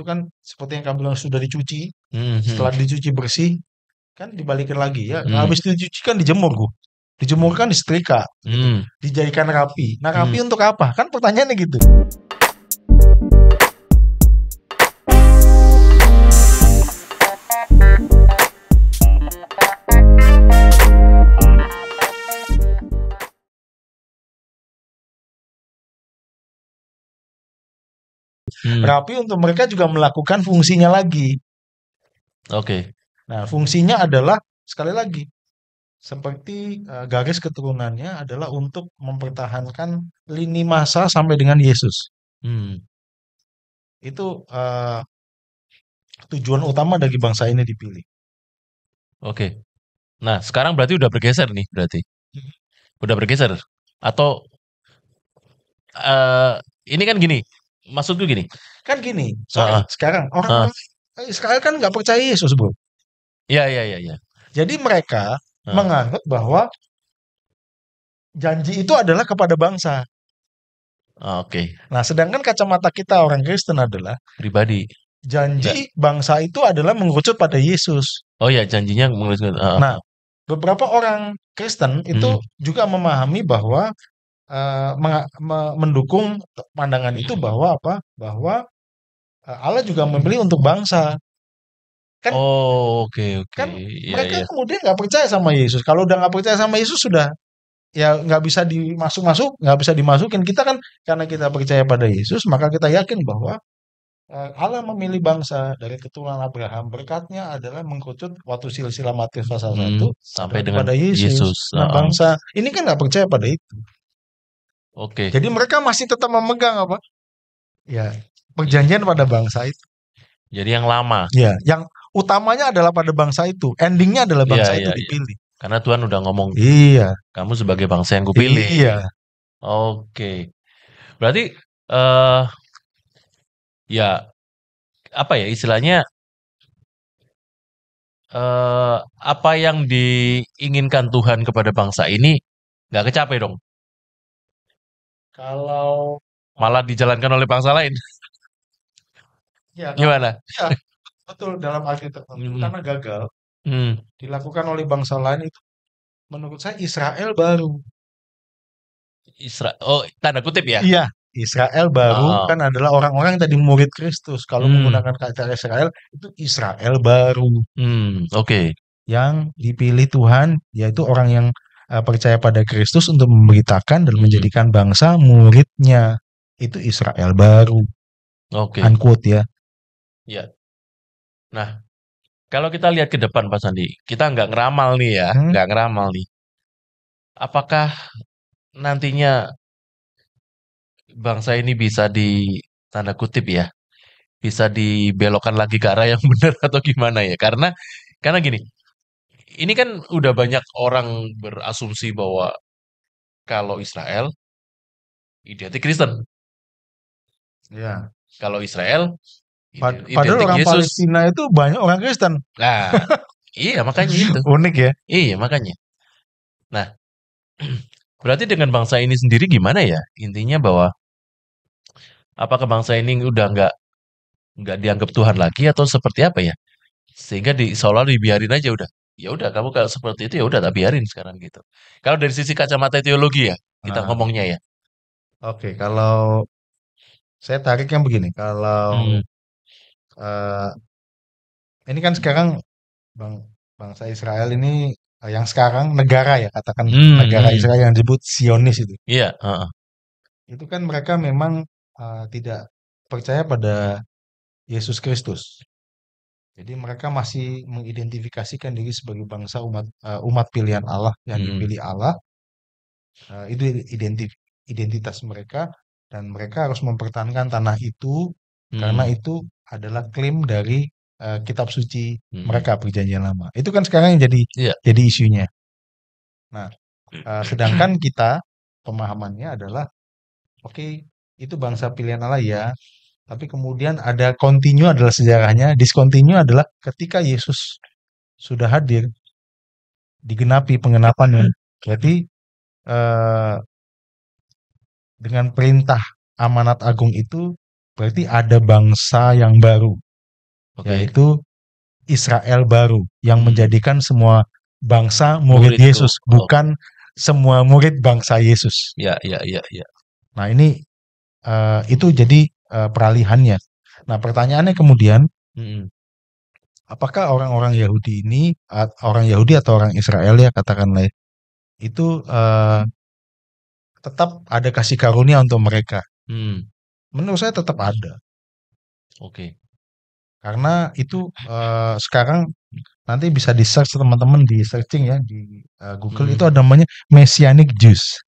itu kan seperti yang kamu bilang sudah dicuci, Mhm. setelah dicuci bersih kan dibalikin lagi ya. Hmm. Habis dicuci kan dijemur, Bu. Dijemur kan disetrika gitu. Hmm. Dijadikan rapi. Nah, Hmm. rapi untuk apa? Kan pertanyaannya gitu. Hmm. Rapi untuk mereka juga melakukan fungsinya lagi. Oke. Nah, fungsinya adalah sekali lagi seperti garis keturunannya adalah untuk mempertahankan lini masa sampai dengan Yesus. Hmm. Itu tujuan utama dari bangsa ini dipilih. Oke. Nah, sekarang berarti udah bergeser nih berarti. Udah bergeser. Atau ini kan gini. Maksudku gini. Kan gini, Heeh. sekarang Heeh. orang-orang Israel kan nggak percaya Yesus, Bro. Iya, iya, iya, iya. Jadi mereka Heeh. menganggap bahwa janji itu adalah kepada bangsa. Oke. Nah, sedangkan kacamata kita orang Kristen adalah Pribadi. Enggak. janji bangsa itu adalah mengerucut pada Yesus. Oh ya, janjinya Nah, beberapa orang Kristen itu juga memahami bahwa mendukung pandangan itu bahwa apa? Bahwa Allah juga memilih untuk bangsa. Kan Oh, oke, oke. kan Iya, mereka iya. kemudian nggak percaya sama Yesus. Kalau udah nggak percaya sama Yesus sudah ya nggak bisa nggak bisa dimasukin. Kita kan karena kita percaya pada Yesus, maka kita yakin bahwa Allah memilih bangsa dari keturunan Abraham. Berkatnya adalah mengkerucut waktu silsilah Matius pasal 1 sampai adalah dengan kepada Yesus. Yesus. Nah, bangsa ini kan nggak percaya pada itu. Oke. Jadi mereka masih tetap memegang apa? Ya, perjanjian pada bangsa itu. Jadi yang lama. Ya, yang utamanya adalah pada bangsa itu. Endingnya adalah Iya, bangsa iya, itu iya. dipilih. Karena Tuhan udah ngomong, Iya, kamu sebagai bangsa yang kupilih. iya. Oke. Berarti eh ya apa ya istilahnya apa yang diinginkan Tuhan kepada bangsa ini nggak kecapai dong. Kalau Malah dijalankan oleh bangsa lain. ya, Gimana? ya, betul dalam arti tertentu Hmm. karena gagal Hmm. dilakukan oleh bangsa lain itu menurut saya Israel baru. Oh, tanda kutip ya? Iya, Israel baru Ah, kan adalah orang-orang yang tadi murid Kristus. Kalau menggunakan kata Israel itu Israel baru oke. yang dipilih Tuhan, yaitu orang yang percaya pada Kristus untuk memberitakan dan menjadikan bangsa muridnya. Itu Israel baru. Oke. Unquote ya. Ya. Nah, kalau kita lihat ke depan Pak Sandi, kita nggak ngeramal nih ya, nggak ngeramal nih. Apakah nantinya bangsa ini bisa tanda kutip ya, bisa dibelokkan lagi ke arah yang benar atau gimana ya? Karena gini, ini kan udah banyak orang berasumsi bahwa kalau Israel identik Kristen, Ya. kalau Israel Padahal identik orang Yesus. Palestina itu banyak orang Kristen. Nah, iya makanya itu. Unik ya. Iya makanya. Nah, berarti dengan bangsa ini sendiri gimana ya? Intinya bahwa apakah bangsa ini udah nggak dianggap Tuhan lagi atau seperti apa ya? Sehingga seolah dibiarin aja udah. Ya udah kamu kalau seperti itu ya udah tak biarin sekarang gitu. Kalau dari sisi kacamata teologi ya kita Nah, ngomongnya ya. oke, kalau saya tariknya begini, kalau Hmm. eh, ini kan sekarang bang, bangsa Israel ini yang sekarang negara ya, katakan negara Hmm. Israel yang disebut Zionis itu. Iya, heeh. Itu kan mereka memang tidak percaya pada Yesus Kristus. Jadi mereka masih mengidentifikasikan diri sebagai bangsa umat pilihan Allah yang dipilih Allah. Itu identitas mereka dan mereka harus mempertahankan tanah itu karena itu adalah klaim dari kitab suci mereka perjanjian lama. Itu kan sekarang yang Iya. jadi isunya. Nah, sedangkan kita pemahamannya adalah oke, itu bangsa pilihan Allah ya, tapi kemudian ada continue adalah sejarahnya, discontinue adalah ketika Yesus sudah hadir, digenapi pengenapannya. Berarti eh, dengan perintah amanat agung itu berarti ada bangsa yang baru, Oke. yaitu Israel baru yang menjadikan semua bangsa murid Muridku. Yesus, bukan semua murid bangsa Yesus. Ya. Nah, ini itu jadi peralihannya. Nah, pertanyaannya kemudian, apakah orang-orang Yahudi ini, orang Yahudi atau orang Israel ya katakanlah, itu tetap ada kasih karunia untuk mereka? Menurut saya tetap ada. Oke. Karena itu sekarang nanti bisa di-search teman-teman, di searching ya di Google, itu ada namanya Messianic Jews.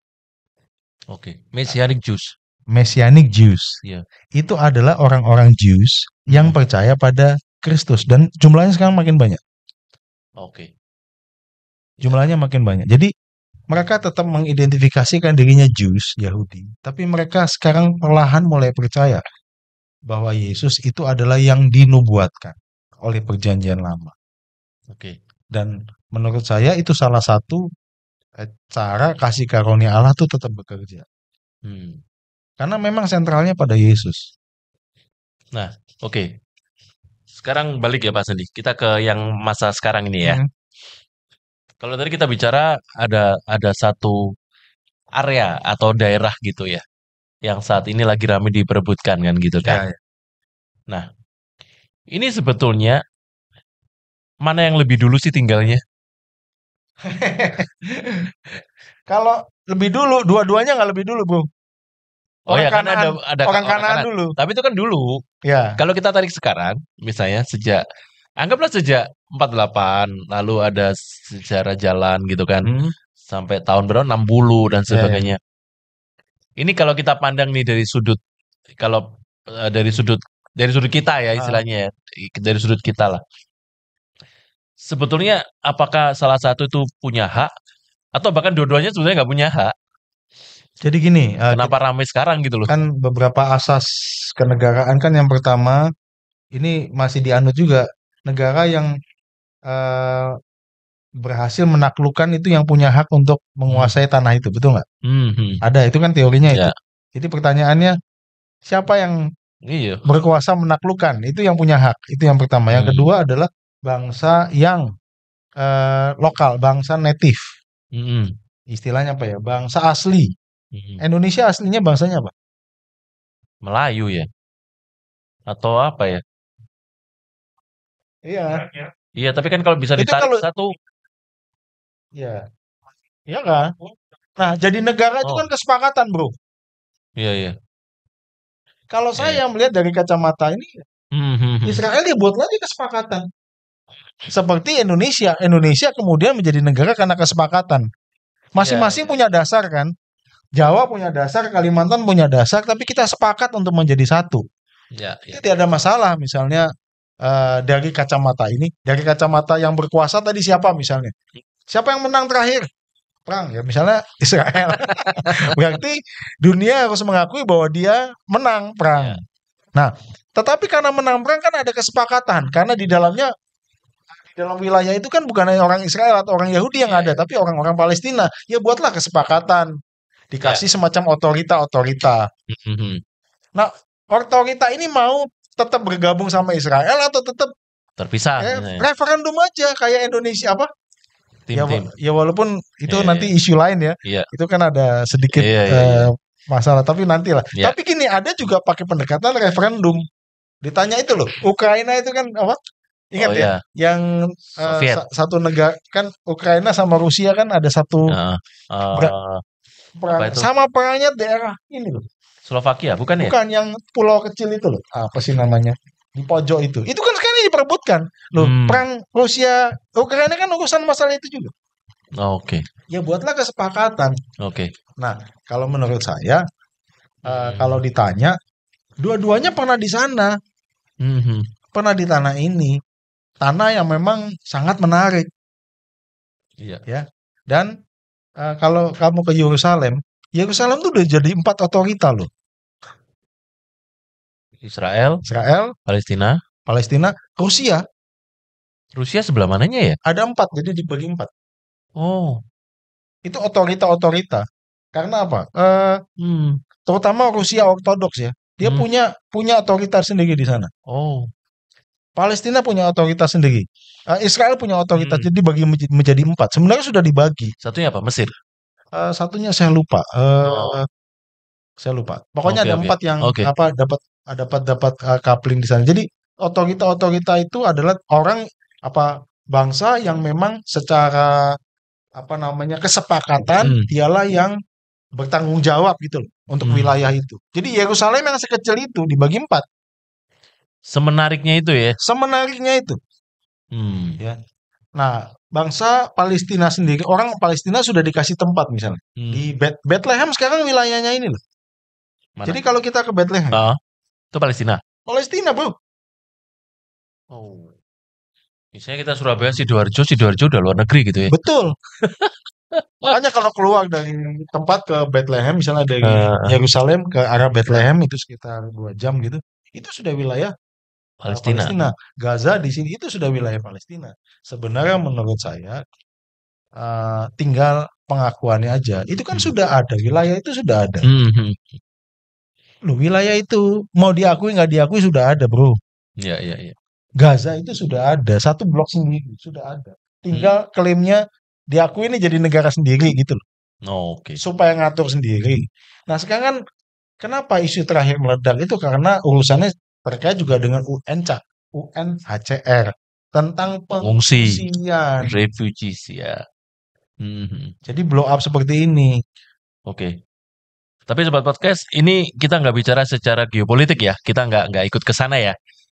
Oke, Messianic Jews. Messianic Jews. Iya. Itu adalah orang-orang Jews yang percaya pada Kristus, dan jumlahnya sekarang makin banyak. Oke. Jumlahnya makin banyak. Jadi mereka tetap mengidentifikasikan dirinya Jews, Yahudi, tapi mereka sekarang perlahan mulai percaya bahwa Yesus itu adalah yang dinubuatkan oleh perjanjian lama. Oke. Dan menurut saya itu salah satu cara kasih karunia Allah tuh tetap bekerja. Karena memang sentralnya pada Yesus. Nah, oke. Sekarang balik ya Pak Sandi. Kita ke yang masa sekarang ini ya. Kalau tadi kita bicara ada satu area atau daerah gitu ya, yang saat ini lagi ramai diperebutkan kan gitu kan. Ya. Nah, ini sebetulnya mana yang lebih dulu sih tinggalnya? Kalau lebih dulu, dua-duanya nggak lebih dulu, Bro. Oh ya, kan Kanaan, ada orang orang Kanaan Kanaan. dulu. Tapi itu kan dulu. Ya. Kalau kita tarik sekarang, misalnya anggaplah sejak 48, lalu ada sejarah jalan gitu kan, sampai tahun berapa 60 dan sebagainya. Ini kalau kita pandang nih dari sudut kita ya istilahnya ya, dari sudut kita lah. Sebetulnya apakah salah satu itu punya hak atau bahkan dua-duanya sebenarnya nggak punya hak? Jadi gini, Kenapa ramai sekarang gitu loh? kan beberapa asas kenegaraan kan, yang pertama ini masih dianut juga, negara yang berhasil menaklukkan itu yang punya hak untuk menguasai tanah itu, betul nggak? Ada, itu kan teorinya itu. Jadi pertanyaannya, siapa yang berkuasa menaklukkan? Itu yang punya hak, itu yang pertama. Yang kedua adalah bangsa yang lokal, bangsa native. Istilahnya apa ya? Bangsa asli. Indonesia aslinya bangsanya apa? Melayu ya? Atau apa ya? Iya. Iya, tapi kan kalau bisa ditarik satu. Iya. Iya kan? Nah, jadi negara itu kan kesepakatan, Bro. Iya. Kalau saya melihat dari kacamata ini, Israel ya buat lagi kesepakatan. Seperti Indonesia. Indonesia kemudian menjadi negara karena kesepakatan. Masing-masing punya dasar kan. Jawa punya dasar, Kalimantan punya dasar, tapi kita sepakat untuk menjadi satu. Itu tidak ada masalah. Misalnya dari kacamata ini, dari kacamata yang berkuasa tadi siapa misalnya? Siapa yang menang terakhir? Perang ya, misalnya Israel. Berarti dunia harus mengakui bahwa dia menang perang. Nah, tetapi karena menang perang kan ada kesepakatan, karena di dalam wilayah itu kan bukan hanya orang Israel atau orang Yahudi yang ada, tapi orang-orang Palestina. Ya buatlah kesepakatan, dikasih semacam otorita. Nah, otorita ini mau tetap bergabung sama Israel atau tetap terpisah? Referendum aja kayak Indonesia apa? Tim-tim. Ya walaupun itu nanti isu lain ya. Itu kan ada sedikit masalah, tapi nantilah. Tapi gini, ada juga pakai pendekatan referendum. Ditanya itu loh, Ukraina itu kan apa? Ingat ya, yang satu negara kan, Ukraina sama Rusia kan ada satu perang, sama perangnya daerah ini loh. Slovakia bukan ya? Bukan, yang pulau kecil itu loh. Apa sih namanya? Di pojok itu. Itu kan sekarang diperebutkan. Loh, perang Rusia Ukraina kan urusan masalah itu juga. Oke. Ya buatlah kesepakatan. Oke. Nah, kalau menurut saya, kalau ditanya, dua-duanya pernah di sana. Pernah di tanah ini. Tanah yang memang sangat menarik. Iya. Ya. Dan kalau kamu ke Yerusalem tuh udah jadi 4 otorita loh. Israel, Palestina, Rusia. Rusia sebelah mananya ya? Ada 4, jadi dibagi 4. Oh. Itu otorita-otorita. Karena apa? Terutama Rusia Ortodoks ya. Dia punya otoritas sendiri di sana. Oh. Palestina punya otoritas sendiri. Israel punya otoritas, jadi dibagi menjadi 4. Sebenarnya sudah dibagi. Satunya apa? Mesir? Satunya saya lupa. Saya lupa. Pokoknya ada 4 yang dapat coupling di sana. Jadi otorita itu adalah orang bangsa yang memang secara kesepakatan dialah yang bertanggung jawab gitu loh untuk wilayah itu. Jadi Yerusalem yang sekecil itu dibagi 4. Semenariknya itu ya. Semenariknya itu. Ya. Nah, bangsa Palestina sendiri, orang Palestina sudah dikasih tempat misalnya di Bethlehem sekarang wilayahnya ini loh. Mana? Jadi kalau kita ke Bethlehem, itu Palestina. Palestina, bro. Oh. Misalnya kita Surabaya, Sidoarjo udah luar negeri gitu ya. Betul. Makanya kalau keluar dari tempat ke Bethlehem, misalnya dari Yerusalem ke arah Bethlehem itu sekitar 2 jam gitu, itu sudah wilayah Palestina. Gaza di sini itu sudah wilayah Palestina. Sebenarnya menurut saya tinggal pengakuannya aja. Itu kan sudah ada, wilayah itu sudah ada. Loh, wilayah itu mau diakui nggak diakui sudah ada, bro. Iya. Gaza itu sudah ada, satu blok sendiri sudah ada. Tinggal klaimnya diakui ini jadi negara sendiri gitu loh. Oke. Supaya ngatur sendiri. Nah sekarang kan kenapa isu terakhir meledak itu karena urusannya terkait juga dengan UNHCR tentang pengungsian, refugees ya. Jadi blow up seperti ini. Oke. Tapi sobat podcast, ini kita nggak bicara secara geopolitik ya. Kita nggak ikut ke sana ya.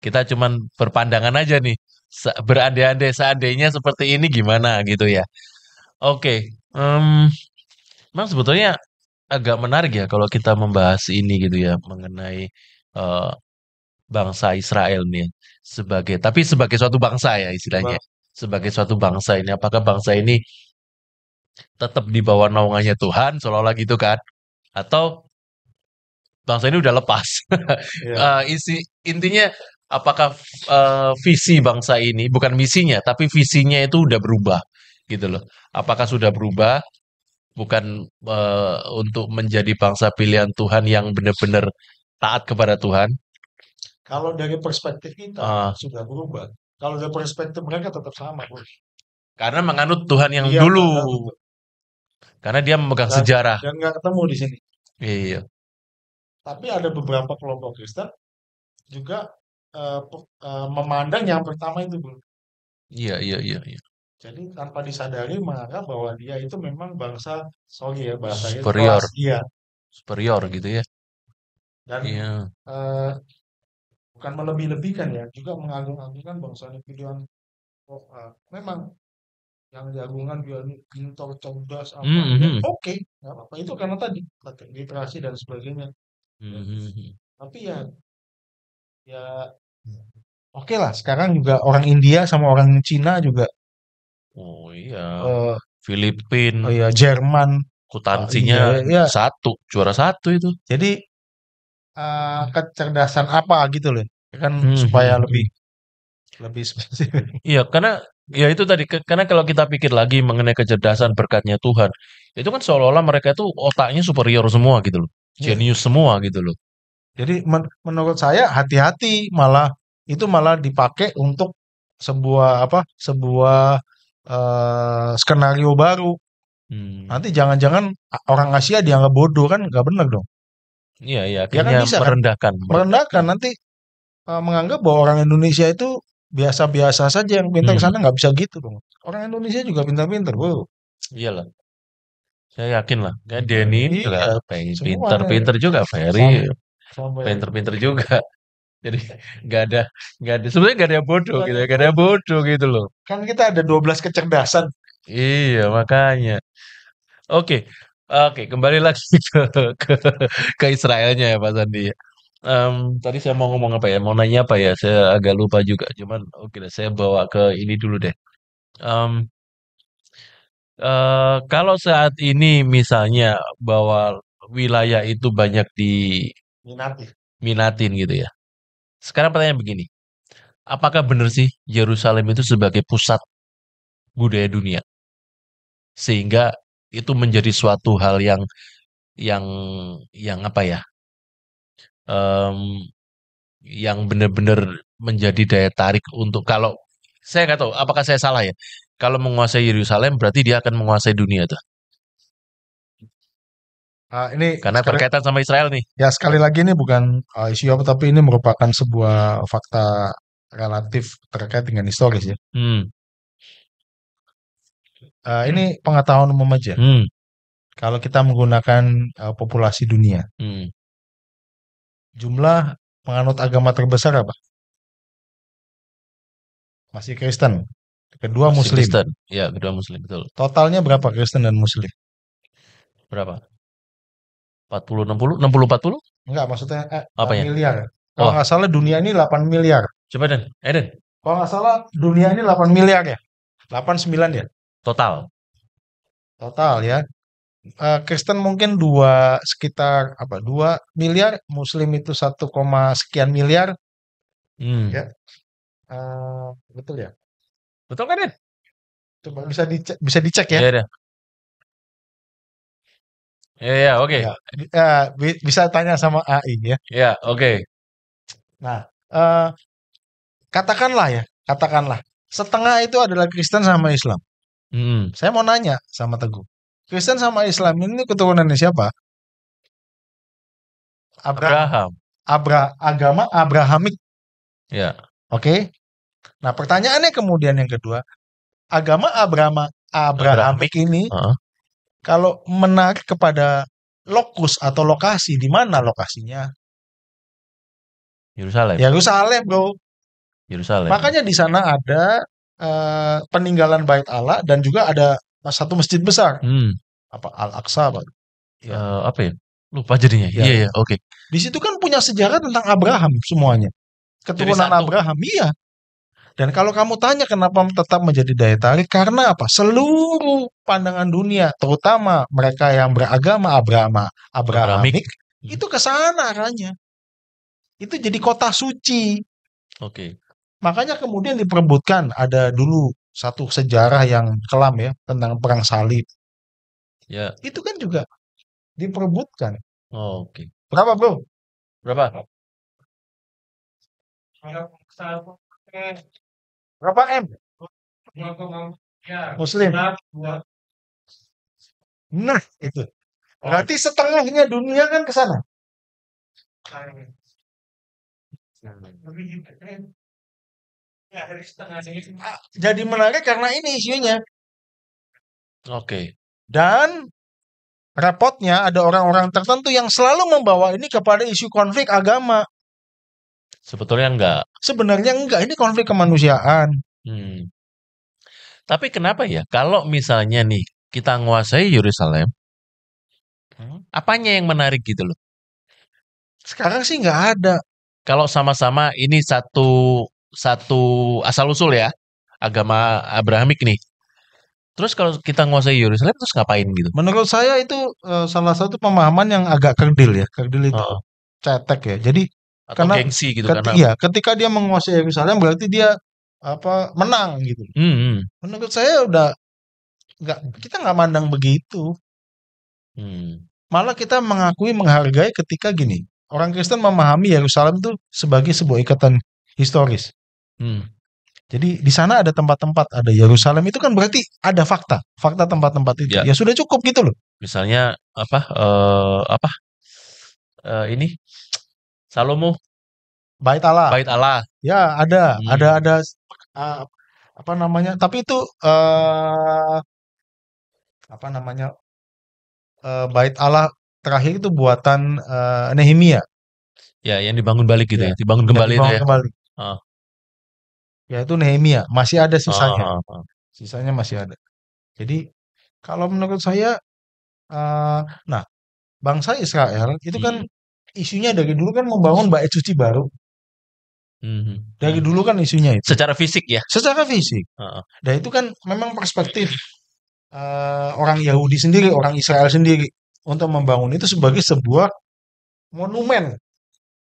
Kita cuman berpandangan aja nih. Berandai-andai seandainya seperti ini gimana gitu ya. Oke. Memang sebetulnya agak menarik ya kalau kita membahas ini gitu ya. Mengenai bangsa Israel nih. Tapi sebagai suatu bangsa ya istilahnya. Sebagai suatu bangsa ini. Apakah bangsa ini tetap di bawah naungannya Tuhan seolah-olah gitu kan? Atau bangsa ini udah lepas. Intinya apakah visi bangsa ini, bukan misinya, tapi visinya itu udah berubah gitu loh. Apakah sudah berubah, bukan untuk menjadi bangsa pilihan Tuhan yang benar-benar taat kepada Tuhan? Kalau dari perspektif kita sudah berubah. Kalau dari perspektif mereka tetap sama, bro. Karena menganut Tuhan yang dulu. Karena dia memegang sejarah. Dan nggak ketemu di sini. Iya. Tapi ada beberapa kelompok Kristen juga memandang yang pertama itu, bro. Iya. Jadi tanpa disadari menganggap bahwa dia itu memang bangsa, bahasanya superior. Iya. Superior gitu ya. Dan bukan melebih-lebihkan ya, juga mengagung-agungkan bangsa pilihan. Memang yang diagungkan dia ini pintar, cerdas, oke, nggak apa-apa. Itu karena tadi literasi dan sebagainya. Tapi ya oke lah. Sekarang juga orang India sama orang Cina juga. Oh iya. Filipina. Oh iya, Jerman. Kutansinya juara 1 itu. Jadi kecerdasan apa gitu loh, kan supaya lebih spesifik. Iya, karena ya itu tadi, karena kalau kita pikir lagi mengenai kecerdasan berkatnya Tuhan, itu kan seolah-olah mereka itu otaknya superior semua gitu loh, jenius semua gitu loh. Jadi menurut saya hati-hati, itu malah dipakai untuk sebuah skenario baru. Nanti jangan-jangan orang Asia dianggap bodoh, kan nggak benar dong. Iya, akhirnya kan merendahkan nanti menganggap bahwa orang Indonesia itu biasa-biasa saja, yang pintar sana nggak bisa gitu dong. Orang Indonesia juga pintar-pintar, bro. Iyalah. Saya yakin lah, kayak Denny juga pintar-pintar juga, Ferry pintar-pintar juga. Jadi nggak ada sebenarnya nggak ada yang bodoh gitu, nggak ada yang bodoh gitu loh. Kan kita ada 12 kecerdasan. Iya, makanya. Oke, kembali lagi ke Israelnya ya Pak Sandi. Tadi saya mau ngomong apa ya? Mau nanya apa ya? Saya agak lupa juga. Cuman oke deh, saya bawa ke ini dulu deh. Kalau saat ini misalnya bahwa wilayah itu banyak diminatin gitu ya. Sekarang pertanyaan begini. Apakah benar sih Yerusalem itu sebagai pusat budaya dunia? Sehingga itu menjadi suatu hal yang apa ya? em, yang benar-benar menjadi daya tarik untuk kalau saya nggak tahu apakah saya salah ya. Kalau menguasai Yerusalem berarti dia akan menguasai dunia tuh. Ini Karena sekali berkaitan sama Israel nih. ya sekali lagi ini bukan isu apa, tapi ini merupakan sebuah fakta relatif terkait dengan historis ya. Hmm. Ini pengetahuan umum aja. Hmm. Kalau kita menggunakan populasi dunia, Hmm. jumlah penganut agama terbesar apa? Masih Kristen. Kedua Masih Muslim. Kristen. Ya, kedua Muslim betul. Totalnya berapa Kristen dan Muslim? Berapa? 40 60 60 40? Enggak, maksudnya Apa ya? miliar. Kalau Wah, nggak salah dunia ini 8 miliar. coba Den. Den. Kalau nggak salah dunia ini 8 miliar ya. 8 9 ya. Total. Total ya. Kristen mungkin dua sekitar apa? 2 miliar, Muslim itu 1, sekian miliar Hmm. ya. Betul ya. Betul kan Den? Coba bisa dicek ya. Iya, iya. Iya, iya, oke. Ya, bisa tanya sama AI ya. Iya, oke. Nah, eh, katakanlah setengah itu adalah Kristen sama Islam. Hmm. Saya mau nanya sama Teguh, Kristen sama Islam ini keturunannya siapa? Abraham. Abraham. Agama Abrahamik, Ya. oke? Nah, pertanyaannya kemudian yang kedua, agama Abrahamik. Abrahamik ini Heeh. kalau menarik kepada lokus atau lokasi, di mana lokasinya? Yerusalem. Yerusalem, bro. Yerusalem. Makanya di sana ada peninggalan Bait Allah dan juga ada satu masjid besar. Hmm. Apa Al-Aqsa, Pak? Ya. Apa ya? Lupa jadinya. Ya. Iya, iya, oke. Di situ kan punya sejarah tentang Abraham semuanya. Keturunan satu. Abraham, iya. Dan kalau kamu tanya kenapa tetap menjadi daya tarik, karena apa? Seluruh pandangan dunia, terutama mereka yang beragama Abrahamik, itu ke sana arahnya. Itu jadi kota suci. Oke. Makanya kemudian diperebutkan, ada dulu satu sejarah yang kelam ya tentang perang salib. Ya. Itu kan juga diperebutkan. Oh, oke. Berapa, bro? Berapa? Berapa M? Muslim. Nah, itu. Berarti setengahnya dunia kan ke sana. Jadi menarik karena ini isunya. Oke. Dan repotnya ada orang-orang tertentu yang selalu membawa ini kepada isu konflik agama. Sebetulnya enggak. Sebenarnya enggak, ini konflik kemanusiaan. Tapi kenapa ya? Kalau misalnya nih kita nguasai Yerusalem, apanya yang menarik gitu loh? Sekarang sih nggak ada. Kalau sama-sama ini satu asal usul ya, agama Abrahamik nih. Terus kalau kita nguasai Yerusalem terus ngapain gitu? Menurut saya itu salah satu pemahaman yang agak kerdil ya. Kerdil itu cetek ya. Jadi atau karena gengsi gitu karena iya, ketika dia menguasai Yerusalem berarti dia menang gitu. Menurut saya udah kita nggak mandang begitu. Malah kita menghargai ketika gini. Orang Kristen memahami Yerusalem itu sebagai sebuah ikatan historis. Jadi di sana ada tempat-tempat, ada Yerusalem itu kan berarti ada fakta tempat-tempat itu. Ya sudah cukup gitu loh. Misalnya ini Salomo, Bait Allah. Bait Allah. Ya ada apa namanya? Tapi itu apa namanya? Bait Allah terakhir itu buatan Nehemia. Ya, yang dibangun balik gitu ya, dibangun Yang kembali itu dibangun ya. kembali. Ya itu Nehemia, masih ada sisanya. Sisanya masih ada. Jadi kalau menurut saya, nah bangsa Israel itu kan isunya dari dulu kan membangun bait suci baru. Dari dulu kan isunya itu. Secara fisik ya. Secara fisik. Dan itu kan memang perspektif orang Yahudi sendiri, orang Israel sendiri untuk membangun itu sebagai sebuah monumen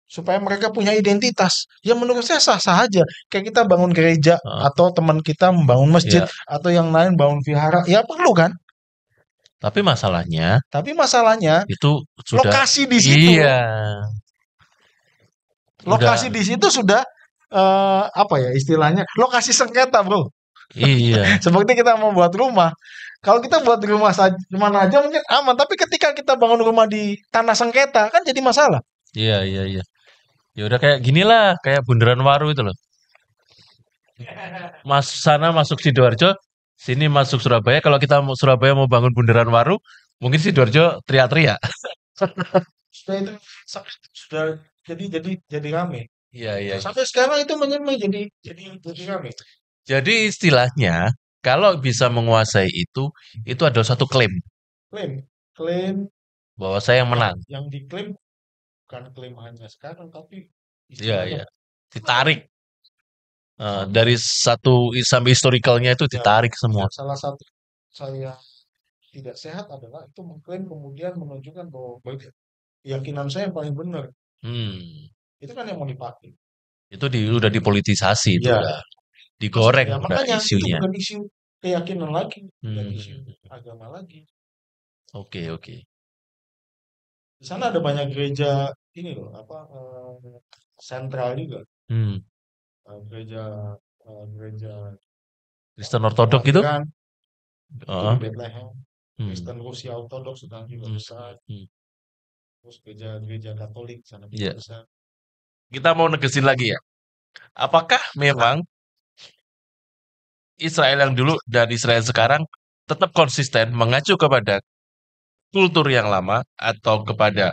supaya mereka punya identitas. Ya menurut saya sah-sah aja. Kayak kita bangun gereja atau teman kita membangun masjid atau yang lain bangun vihara, ya perlu kan? Tapi masalahnya itu sudah lokasi di situ. Iya. Lokasi di situ sudah apa ya istilahnya? Lokasi sengketa, Bro. Iya. Seperti kita membuat rumah. Kalau kita buat di rumah saja mana aja mungkin aman, tapi ketika kita bangun rumah di tanah sengketa kan jadi masalah. Iya, iya, iya. Ya udah kayak gini lah, kayak Bundaran Waru itu loh. Sana masuk Sidoarjo, sini masuk Surabaya. Kalau kita mau Surabaya mau bangun Bundaran Waru, mungkin Sidoarjo teriak-teriak. Sudah itu sudah jadi rame. Iya, iya. Sampai sekarang itu jadi rame. Jadi istilahnya, kalau bisa menguasai itu ada satu klaim Klaim bahwa saya yang menang. yang diklaim bukan klaim hanya sekarang, tapi Iya, istilahnya iya. Ditarik. Dari satu sampai historicalnya itu ditarik semua. salah satu saya tidak sehat adalah itu mengklaim kemudian menunjukkan bahwa keyakinan saya yang paling benar. Itu kan yang mau dipakai. Itu udah dipolitisasi itu Ya. udah digoreng Ya, udah makanya isunya. itu bukan isu keyakinan lagi, bukan isu agama lagi. Oke, oke. Di sana ada banyak gereja ini loh, sentral juga. Gereja Kristen Ortodok gitu? itu di Bethlehem. Kristen Rusia Ortodoks sedang juga besar. Terus gereja Katolik sana juga besar. Kita mau negesin lagi ya. Apakah memang Israel yang dulu dan Israel sekarang tetap konsisten mengacu kepada kultur yang lama atau kepada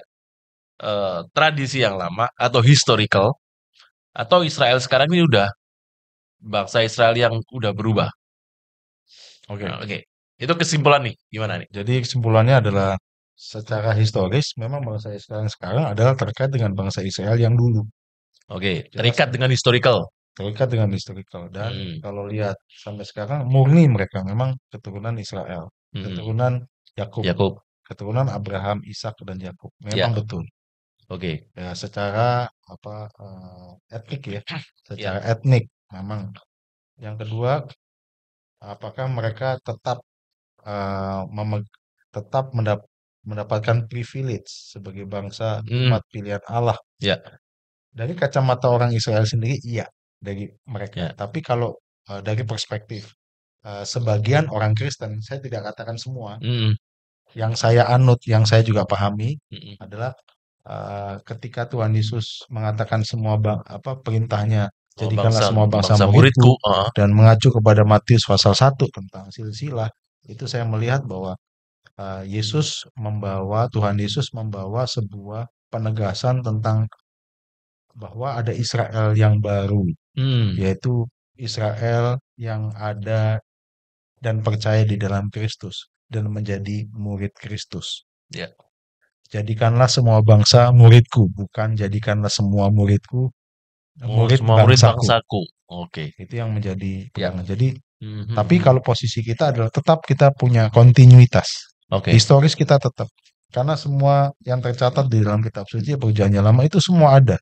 tradisi yang lama atau historical, atau Israel sekarang ini udah bangsa Israel yang udah berubah? Oke. Itu kesimpulan nih, gimana nih? Jadi kesimpulannya adalah secara historis memang bangsa Israel sekarang adalah terkait dengan bangsa Israel yang dulu. Oke, terikat dengan historical. Terikat dengan historical. Dan kalau lihat sampai sekarang murni mereka memang keturunan Israel, keturunan Yakub, keturunan Abraham, Ishak dan Yakub. Memang betul. Oke. Ya, secara etnik ya, secara etnik memang. Yang kedua, apakah mereka tetap mendapatkan privilege sebagai bangsa umat pilihan Allah? Ya. Dari kacamata orang Israel sendiri, iya, dari mereka. Tapi kalau dari perspektif sebagian orang Kristen, saya tidak katakan semua. Yang saya anut, yang saya juga pahami adalah ketika Tuhan Yesus mengatakan semua perintahnya, jadikanlah semua bangsa muridku, dan mengacu kepada Matius pasal 1 tentang silsilah, itu saya melihat bahwa Tuhan Yesus membawa sebuah penegasan tentang bahwa ada Israel yang baru, yaitu Israel yang ada dan percaya di dalam Kristus dan menjadi murid Kristus. Jadikanlah semua bangsa muridku, bukan jadikanlah semua muridku murid bangsaku. Oke. Itu yang menjadi pegangan. Jadi, tapi kalau posisi kita adalah tetap kita punya kontinuitas. Historis kita tetap. Karena semua yang tercatat di dalam kitab suci Perjanjian Lama itu semua ada.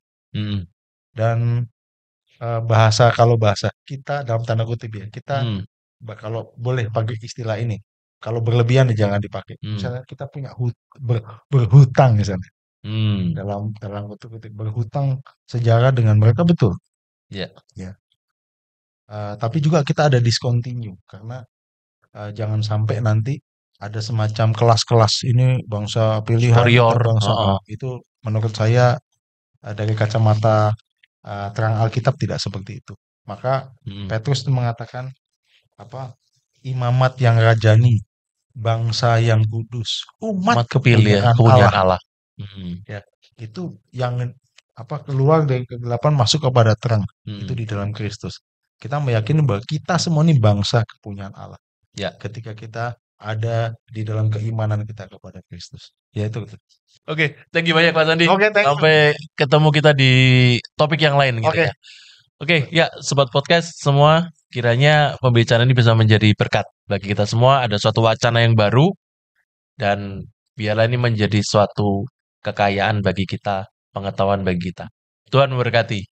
Dan kalau bahasa kita dalam tanda kutip ya, kita kalau boleh pakai istilah ini, kalau berlebihan jangan dipakai. Misalnya kita punya berhutang misalnya. Dalam kutip berhutang sejarah dengan mereka, betul. Ya. Tapi juga kita ada discontinue karena jangan sampai nanti ada semacam kelas-kelas ini bangsa pilihan, bangsa itu menurut saya dari kacamata terang Alkitab tidak seperti itu. Maka Petrus mengatakan imamat yang rajani, bangsa yang kudus, umat kepunyaan Allah. Ya, itu yang keluar dari kegelapan masuk kepada terang. Itu di dalam Kristus. Kita meyakini bahwa kita semua ini bangsa kepunyaan Allah. Ketika kita ada di dalam keimanan kita kepada Kristus. Ya itu. Oke, thank you banyak Pak Sandi. Sampai ketemu kita di topik yang lain gitu ya. Oke, ya Sobat Podcast semua, kiranya pembicaraan ini bisa menjadi berkat bagi kita semua. Ada suatu wacana yang baru dan biarlah ini menjadi suatu kekayaan bagi kita, pengetahuan bagi kita. Tuhan memberkati.